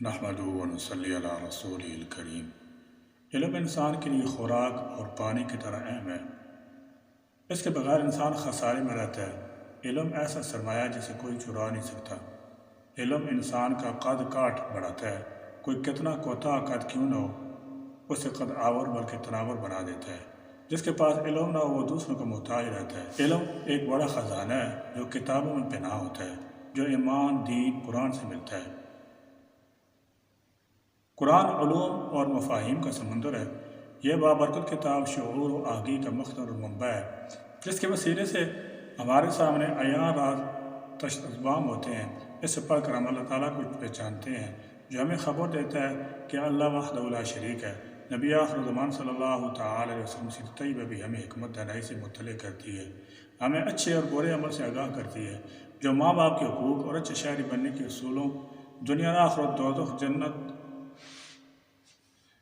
نحمدہ و نصلی علی رسولہ الکریم۔ علم انسان کے لیے خوراک اور پانی کی طرح اہم ہے۔ اس کے بغیر انسان خسارے میں رہتا ہے۔ علم ایسا سرمایہ جسے کوئی چرا نہیں سکتا۔ علم انسان کا قد کاٹ بڑھاتا ہے۔ کوئی کتنا کوتاہ قد کیوں نہ ہو، اسے قد آور بلکہ تناور بنا دیتا ہے۔ جس کے پاس علم نہ ہو وہ دوسروں کا محتاج رہتا ہے۔ علم ایک بڑا خزانہ ہے جو کتابوں میں پنہاں ہوتا ہے، جو ایمان، دین، قرآن سے ملتا ہے۔ قرآن علوم اور مفاہیم کا سمندر ہے۔ یہ بابرکت کتاب شعور و آگی کا مخزن اور منبع ہے، جس کے وسیلے سے ہمارے سامنے عیاں راز تشبام ہوتے ہیں۔ اس سے پڑھ کر ہم اللہ تعالیٰ کو پہچانتے ہیں، جو ہمیں خبر دیتا ہے کہ اللہ وحدہ لا شریک ہے۔ نبی آخر زمان صلی اللہ تعالیٰ علیہ وسلم سیرت طیبہ بھی ہمیں حکمت دانائی سے مطلع کرتی ہے، ہمیں اچھے اور برے عمل سے آگاہ کرتی ہے، جو ماں باپ کے حقوق اور اچھے شہری بننے کے اصولوں، دنیا آخرت، دوزخ،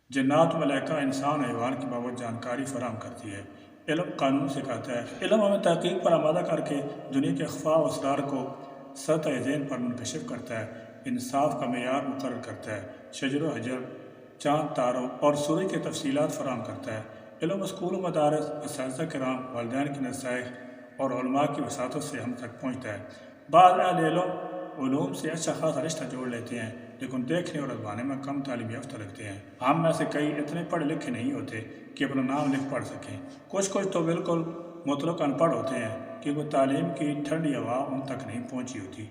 جنات، ملائکہ، انسان، حیوان کی بابت جانکاری فراہم کرتی ہے۔ علم قانون سکھاتا ہے۔ علم ہمیں تحقیق پر آمادہ کر کے دنیا کے اخفاء و اسرار کو سطح ذہن پر منکشف کرتا ہے، انصاف کا معیار مقرر کرتا ہے، شجر و حجر، چاند، تاروں اور سورج کی تفصیلات فراہم کرتا ہے۔ علم اسکول و مدارس، اساتذہ کرام، والدین کی نصائح اور علماء کی وساطت سے ہم تک پہنچتا ہے۔ بعض اہل علوم سے اچھا خاصا رشتہ جوڑ لیتے ہیں، لیکن دیکھنے اور ازمانے میں کم تعلیم یافتہ لگتے ہیں۔ ہم میں سے کئی اتنے پڑھے لکھے نہیں ہوتے کہ اپنا نام لکھ پڑھ سکیں۔ کچھ تو بالکل مطلق ان پڑھ ہوتے ہیں، کیونکہ تعلیم کی ٹھنڈی ہوا ان تک نہیں پہنچی ہوتی،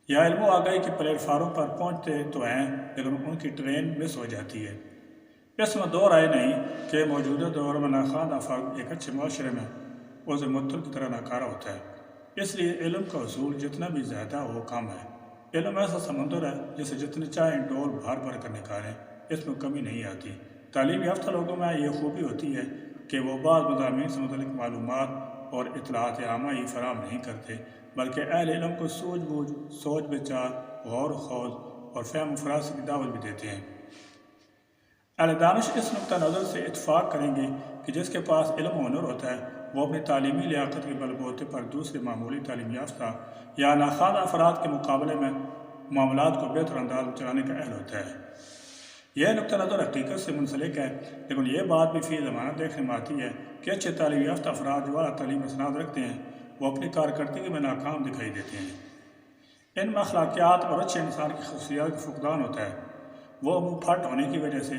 یا علم و آگاہی کے پلیٹ فارم پر پہنچتے تو ہیں لیکن ان کی ٹرین مس ہو جاتی ہے۔ اس میں دو رائے نہیں کہ موجودہ دور میں ناخواندہ فرد ایک اچھے معاشرے میں عضو معطل کی طرح ناکارہ ہوتا ہے۔ اس لیے علم کا حصول جتنا بھی زیادہ ہو کم ہے۔ علم ایسا سمندر ہے جسے جتنے چاہیں ڈول بھر بھر کر نکالیں، اس میں کمی نہیں آتی۔ تعلیم یافتہ لوگوں میں یہ خوبی ہوتی ہے کہ وہ بعض مضامین سے متعلق معلومات اور اطلاعات عامہ ہی فراہم نہیں کرتے، بلکہ اہل علم کو سوجھ بوجھ، سوچ بچار، غور و خوض اور فہم و فراست کی دعوت بھی دیتے ہیں۔ اہل دانش اس نقطہ نظر سے اتفاق کریں گے کہ جس کے پاس علم و ہنر ہوتا ہے وہ اپنی تعلیمی لیاقت کے بل بوتے پر دوسرے معمولی تعلیم یافتہ یا ناخواندہ افراد کے مقابلے میں معاملات کو بہتر انداز میں چلانے کا اہل ہوتا ہے۔ یہ نقطہ نظر حقیقت سے منسلک ہے، لیکن یہ بات بھی فی زمانہ دیکھنے میں آتی ہے کہ اچھے تعلیم یافتہ افراد جو اعلیٰ تعلیم اسناد رکھتے ہیں وہ اپنی کارکردگی میں ناکام دکھائی دیتے ہیں۔ ان میں اخلاقیات اور اچھے انسان کی خصوصیات کا فقدان ہوتا ہے۔ وہ منہ پھٹ ہونے کی وجہ سے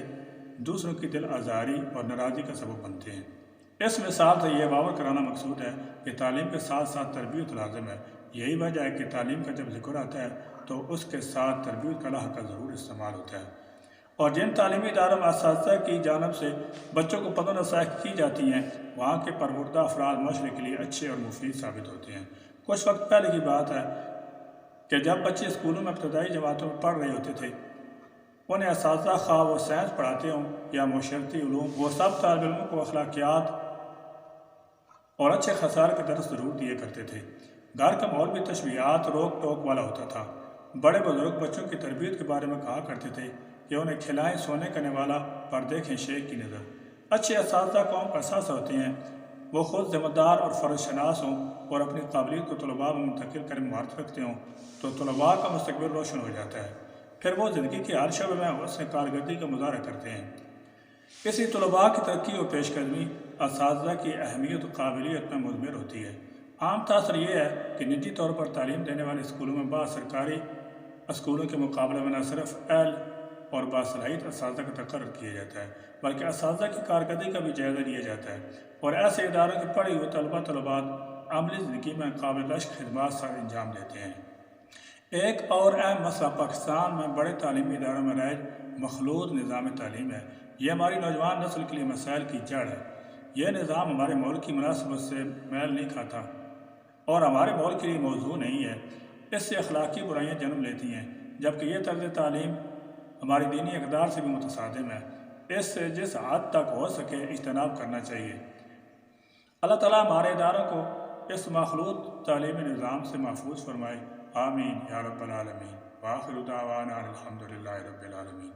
دوسروں کی دل آزاری اور ناراضی کا سبب بنتے ہیں۔ اس مثال سے یہ باور کرانا مقصود ہے کہ تعلیم کے ساتھ ساتھ تربیت لازم ہے۔ یہی وجہ ہے کہ تعلیم کا جب ذکر آتا ہے تو اس کے ساتھ تربیت کا لاحقہ ضرور استعمال ہوتا ہے۔ اور جن تعلیمی اداروں میں اساتذہ کی جانب سے بچوں کو پتہ نصائح کی جاتی ہیں، وہاں کے پروردہ افراد معاشرے کے لیے اچھے اور مفید ثابت ہوتے ہیں۔ کچھ وقت پہلے کی بات ہے کہ جب بچے اسکولوں میں ابتدائی جماعتوں میں پڑھ رہے ہوتے تھے، انہیں اساتذہ خواہ وہ سائنس پڑھاتے ہوں یا معاشرتی علوم، وہ سب طالب علموں کو اخلاقیات اور اچھے خسارے کے درس ضرور دیے کرتے تھے۔ گھر کا ماحول بھی تشبیہات، روک ٹوک والا ہوتا تھا۔ بڑے بزرگ بچوں کی تربیت کے بارے میں کہا کرتے تھے کہ انہیں کھلائیں سونے کرنے والا پر دیکھیں شیخ کی نظر۔ اچھے اساتذہ قوم کا اثاثہ ہوتے ہیں۔ وہ خود ذمہ دار اور فرض شناس ہوں اور اپنی قابلیت کو طلباء میں منتقل کرنے میں مہارت رکھتے ہوں تو طلباء کا مستقبل روشن ہو جاتا ہے۔ پھر وہ زندگی کے ہر شعبے میں اس سے کارکردگی کا مظاہرہ کرتے ہیں۔ اسی طلباء کی ترقی و پیش قدمی اساتذہ کی اہمیت و قابلیت میں مضمر ہوتی ہے۔ عام تاثر یہ ہے کہ نجی طور پر تعلیم دینے والے اسکولوں میں بعض سرکاری اسکولوں کے مقابلے میں نہ صرف اہل اور باصلاحیت اساتذہ کا تقرر کیا جاتا ہے، بلکہ اساتذہ کی کارکردگی کا بھی جائزہ لیا جاتا ہے، اور ایسے اداروں کے پڑھے ہوئے طلبات عملی زندگی میں قابل رشک خدمات سر انجام دیتے ہیں۔ ایک اور اہم مسئلہ پاکستان میں بڑے تعلیمی اداروں میں رائج مخلوط نظام تعلیم ہے۔ یہ ہماری نوجوان نسل کے لیے مسائل کی جڑ ہے۔ یہ نظام ہمارے ملک کی مناسبت سے میل نہیں کھاتا اور ہمارے ملک کے لیے موضوع نہیں ہے۔ اس سے اخلاقی برائیاں جنم لیتی ہیں، جبکہ یہ طرز تعلیم ہماری دینی اقدار سے بھی متصادم ہے۔ اس سے جس حد تک ہو سکے اجتناب کرنا چاہیے۔ اللہ تعالیٰ ہمارے اداروں کو اس مخلوط تعلیمی نظام سے محفوظ فرمائے۔ آمین یا رب العالمین۔ وآخر دعوانا الحمدللہ رب العالمین۔